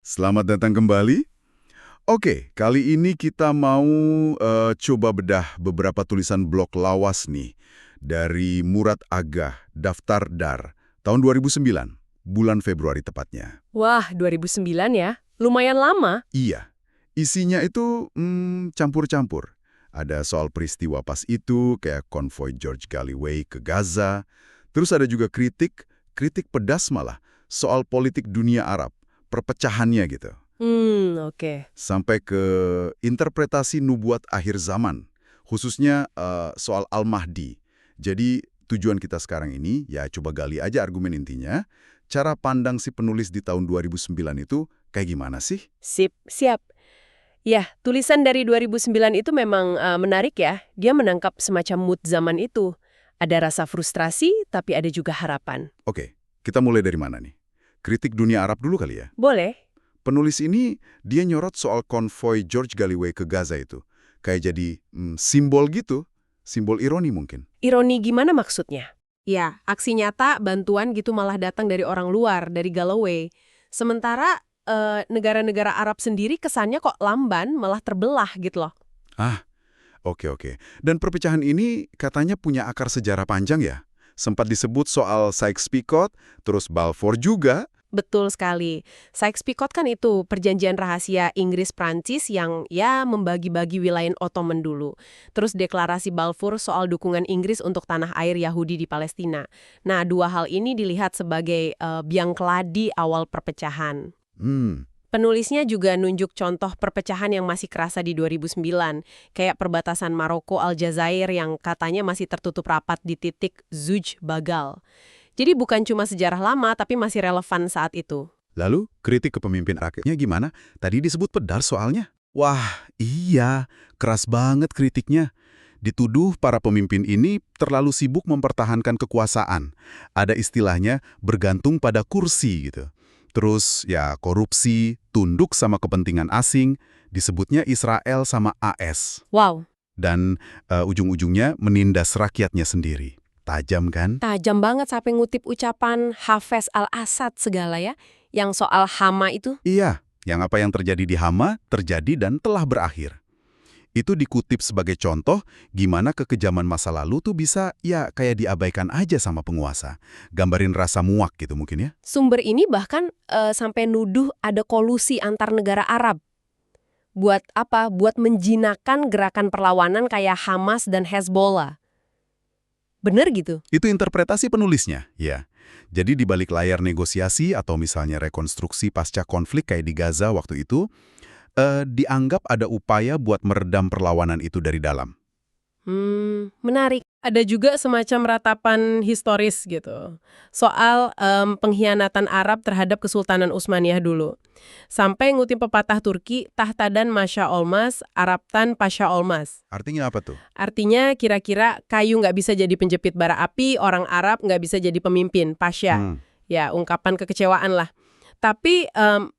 Selamat datang kembali. Oke, kali ini kita mau coba bedah beberapa tulisan blog lawas nih dari Murad Agah, Daftar Dar, tahun 2009, bulan Februari tepatnya. Wah, 2009 ya? Lumayan lama. Iya, isinya itu campur-campur. Ada soal peristiwa pas itu, kayak konvoi George Galloway ke Gaza. Terus ada juga kritik pedas malah, soal politik dunia Arab, perpecahannya gitu. Oke. Sampai ke interpretasi nubuat akhir zaman, khususnya soal Al-Mahdi. Jadi tujuan kita sekarang ini, ya coba gali aja argumen intinya, cara pandang si penulis di tahun 2009 itu kayak gimana sih? Sip, siap. Ya, tulisan dari 2009 itu memang menarik ya. Dia menangkap semacam mood zaman itu. Ada rasa frustrasi, tapi ada juga harapan. Oke, kita mulai dari mana nih? Kritik dunia Arab dulu kali ya. Boleh? Penulis ini, dia nyorot soal konvoi George Galloway ke Gaza itu. Kayak jadi simbol gitu, simbol ironi mungkin. Ironi gimana maksudnya? Ya, aksi nyata bantuan gitu malah datang dari orang luar, dari Galloway. Sementara negara-negara Arab sendiri kesannya kok lamban, malah terbelah gitu loh. Ah, oke. Dan perpecahan ini katanya punya akar sejarah panjang ya? Sempat disebut soal Sykes-Picot, terus Balfour juga. Betul sekali. Sykes-Picot kan itu perjanjian rahasia Inggris-Prancis yang ya membagi-bagi wilayah Ottoman dulu. Terus deklarasi Balfour soal dukungan Inggris untuk tanah air Yahudi di Palestina. Nah, dua hal ini dilihat sebagai biang keladi awal perpecahan. Hmm, Penulisnya juga nunjuk contoh perpecahan yang masih kerasa di 2009, kayak perbatasan Maroko-Aljazair yang katanya masih tertutup rapat di titik Zuj Bagal. Jadi bukan cuma sejarah lama, tapi masih relevan saat itu. lalu kritik kepemimpin rakyatnya gimana? Tadi disebut pedar soalnya. Wah, iya, keras banget kritiknya. Dituduh para pemimpin ini terlalu sibuk mempertahankan kekuasaan. Ada istilahnya bergantung pada kursi gitu. Terus ya korupsi, tunduk sama kepentingan asing, disebutnya Israel sama AS. Wow, Dan ujung-ujungnya menindas rakyatnya sendiri. Tajam kan? tajam banget sampai ngutip ucapan Hafez al-Assad segala ya, yang soal Hama itu. Iya, yang terjadi di Hama terjadi dan telah berakhir. Itu dikutip sebagai contoh gimana kekejaman masa lalu tuh bisa ya kayak diabaikan aja sama penguasa. Gambarin rasa muak gitu mungkin ya. Sumber ini bahkan sampai nuduh ada kolusi antar negara Arab. Buat apa? Buat menjinakkan gerakan perlawanan kayak Hamas dan Hezbollah. Bener gitu? Itu interpretasi penulisnya, ya. Jadi di balik layar negosiasi atau misalnya rekonstruksi pasca konflik kayak di Gaza waktu itu, dianggap ada upaya buat meredam perlawanan itu dari dalam. Menarik. Ada juga semacam ratapan historis gitu. Soal pengkhianatan Arab terhadap Kesultanan Utsmaniyah dulu. Sampai ngutip pepatah Turki, tahtadan masya olmaz, Arabtan pasya olmaz. Artinya apa tuh? Artinya kira-kira kayu nggak bisa jadi penjepit bara api, orang Arab nggak bisa jadi pemimpin, pasya. Ya, ungkapan kekecewaan lah. Tapi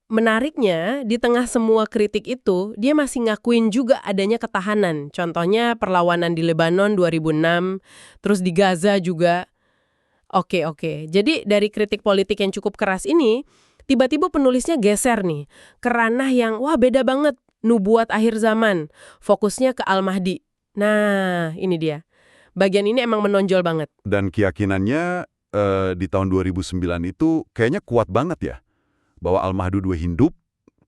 menariknya, di tengah semua kritik itu, dia masih ngakuin juga adanya ketahanan. Contohnya perlawanan di Lebanon 2006, terus di Gaza juga. Oke. Jadi dari kritik politik yang cukup keras ini, tiba-tiba penulisnya geser nih, ke ranah yang wah beda banget, nubuat akhir zaman. Fokusnya ke Al-Mahdi. Nah, ini dia. Bagian ini emang menonjol banget. Dan keyakinannya di tahun 2009 itu kayaknya kuat banget ya. Bahwa Al-Mahdi dua hidup,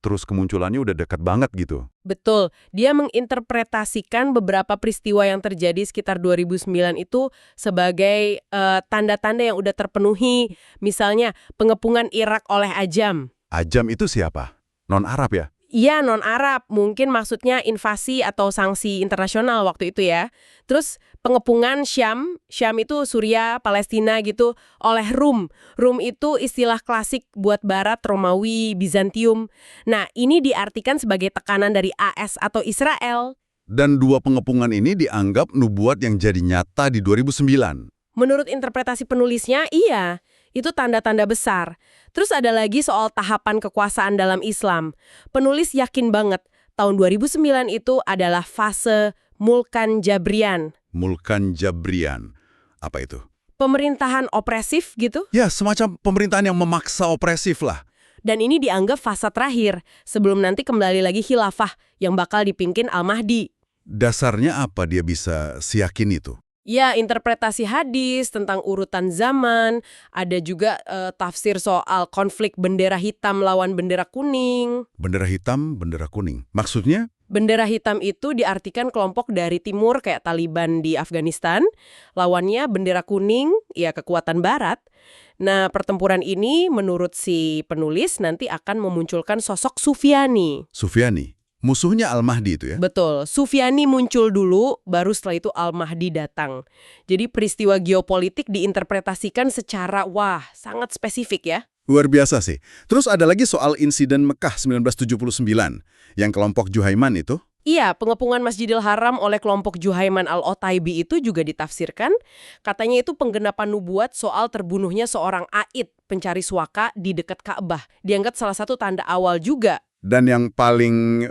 terus kemunculannya udah dekat banget gitu. Betul, dia menginterpretasikan beberapa peristiwa yang terjadi sekitar 2009 itu sebagai tanda-tanda yang udah terpenuhi. Misalnya, pengepungan Irak oleh Ajam. Ajam itu siapa? Non-Arab ya? Iya, non-Arab. Mungkin maksudnya invasi atau sanksi internasional waktu itu ya. Terus pengepungan Syam itu Suriah, Palestina gitu, oleh Rum. Rum itu istilah klasik buat Barat, Romawi, Bizantium. Nah, ini diartikan sebagai tekanan dari AS atau Israel. Dan dua pengepungan ini dianggap nubuat yang jadi nyata di 2009. Menurut interpretasi penulisnya, iya. Itu tanda-tanda besar. Terus ada lagi soal tahapan kekuasaan dalam Islam. Penulis yakin banget tahun 2009 itu adalah fase Mulkan Jabrian. Mulkan Jabrian. Apa itu? Pemerintahan opresif gitu. Ya, semacam pemerintahan yang memaksa opresif lah. Dan ini dianggap fase terakhir, sebelum nanti kembali lagi khilafah yang bakal dipimpin Al-Mahdi. Dasarnya apa dia bisa siyakin itu? Ya, interpretasi hadis tentang urutan zaman, ada juga tafsir soal konflik bendera hitam lawan bendera kuning. Bendera hitam, bendera kuning. Maksudnya? Bendera hitam itu diartikan kelompok dari timur kayak Taliban di Afghanistan, lawannya bendera kuning, ya kekuatan barat. Nah, pertempuran ini menurut si penulis nanti akan memunculkan sosok Sufyani. Sufyani? Musuhnya Al-Mahdi itu ya? Betul, Sufyani muncul dulu, baru setelah itu Al-Mahdi datang. Jadi peristiwa geopolitik diinterpretasikan secara, sangat spesifik ya. Luar biasa sih. Terus ada lagi soal insiden Mekah 1979, yang kelompok Juhaiman itu. Iya, pengepungan Masjidil Haram oleh kelompok Juhaiman al-Otaibi itu juga ditafsirkan. Katanya itu penggenapan nubuat soal terbunuhnya seorang Aid, pencari suaka di dekat Ka'bah. Dianggap salah satu tanda awal juga. Dan yang paling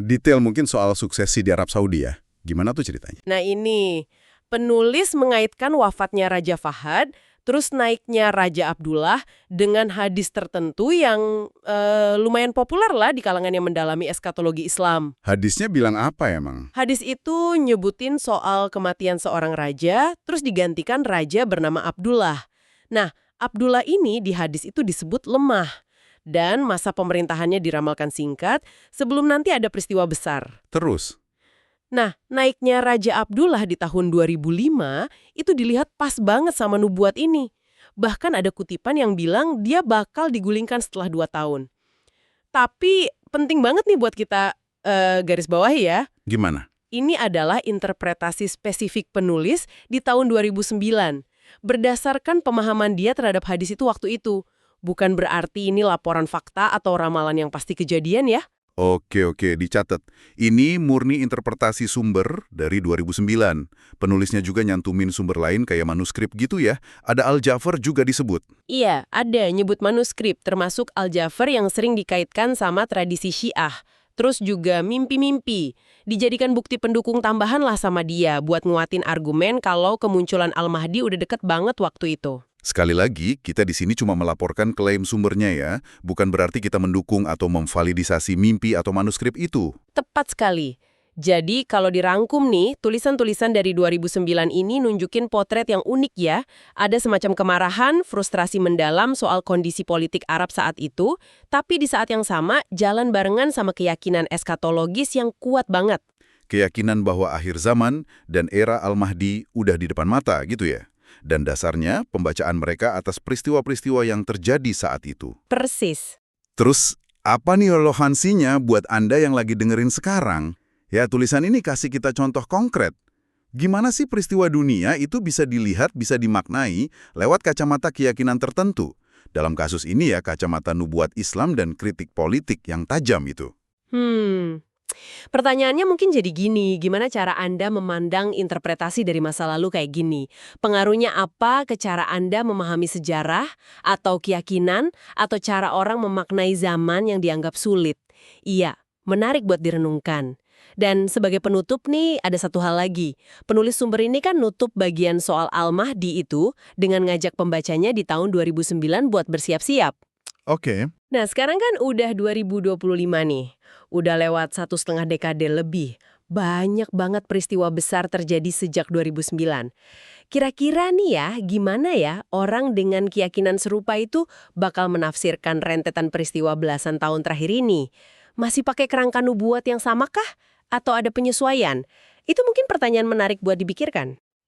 detail mungkin soal suksesi di Arab Saudi ya. Gimana tuh ceritanya? Nah ini, penulis mengaitkan wafatnya Raja Fahad, terus naiknya Raja Abdullah dengan hadis tertentu yang lumayan populer lah di kalangan yang mendalami eskatologi Islam. Hadisnya bilang apa emang? Hadis itu nyebutin soal kematian seorang raja, terus digantikan raja bernama Abdullah. Nah, Abdullah ini di hadis itu disebut lemah. Dan masa pemerintahannya diramalkan singkat sebelum nanti ada peristiwa besar. Terus? Nah, naiknya Raja Abdullah di tahun 2005 itu dilihat pas banget sama nubuat ini. Bahkan ada kutipan yang bilang dia bakal digulingkan setelah 2 tahun. Tapi penting banget nih buat kita garis bawahi ya. Gimana? Ini adalah interpretasi spesifik penulis di tahun 2009. Berdasarkan pemahaman dia terhadap hadis itu waktu itu. Bukan berarti ini laporan fakta atau ramalan yang pasti kejadian ya. Oke, dicatat. Ini murni interpretasi sumber dari 2009. Penulisnya juga nyantumin sumber lain kayak manuskrip gitu ya. Ada Al-Ja'far juga disebut. Iya, ada nyebut manuskrip, termasuk Al-Ja'far yang sering dikaitkan sama tradisi Syiah. Terus juga mimpi-mimpi. Dijadikan bukti pendukung tambahan lah sama dia buat nguatin argumen kalau kemunculan Al-Mahdi udah deket banget waktu itu. Sekali lagi, kita di sini cuma melaporkan klaim sumbernya ya, bukan berarti kita mendukung atau memvalidisasi mimpi atau manuskrip itu. Tepat sekali. Jadi kalau dirangkum nih, tulisan-tulisan dari 2009 ini nunjukin potret yang unik ya. Ada semacam kemarahan, frustrasi mendalam soal kondisi politik Arab saat itu, tapi di saat yang sama jalan barengan sama keyakinan eskatologis yang kuat banget. Keyakinan bahwa akhir zaman dan era Al-Mahdi udah di depan mata gitu ya. Dan dasarnya pembacaan mereka atas peristiwa-peristiwa yang terjadi saat itu. Persis. Terus, apa nih relevansinya buat Anda yang lagi dengerin sekarang? Ya, tulisan ini kasih kita contoh konkret. Gimana sih peristiwa dunia itu bisa dilihat, bisa dimaknai lewat kacamata keyakinan tertentu? Dalam kasus ini ya, kacamata nubuat Islam dan kritik politik yang tajam itu. Pertanyaannya mungkin jadi gini, gimana cara Anda memandang interpretasi dari masa lalu kayak gini? Pengaruhnya apa ke cara Anda memahami sejarah, atau keyakinan, atau cara orang memaknai zaman yang dianggap sulit? Iya, menarik buat direnungkan. Dan sebagai penutup nih, ada satu hal lagi. Penulis sumber ini kan nutup bagian soal Al-Mahdi itu dengan ngajak pembacanya di tahun 2009 buat bersiap-siap. Oke. Nah, sekarang kan udah 2025 nih. Udah lewat 1,5 dekade lebih. Banyak banget peristiwa besar terjadi sejak 2009. Kira-kira nih ya, gimana ya orang dengan keyakinan serupa itu bakal menafsirkan rentetan peristiwa belasan tahun terakhir ini? Masih pakai kerangka nubuat yang samakah? Atau ada penyesuaian? Itu mungkin pertanyaan menarik buat dipikirkan.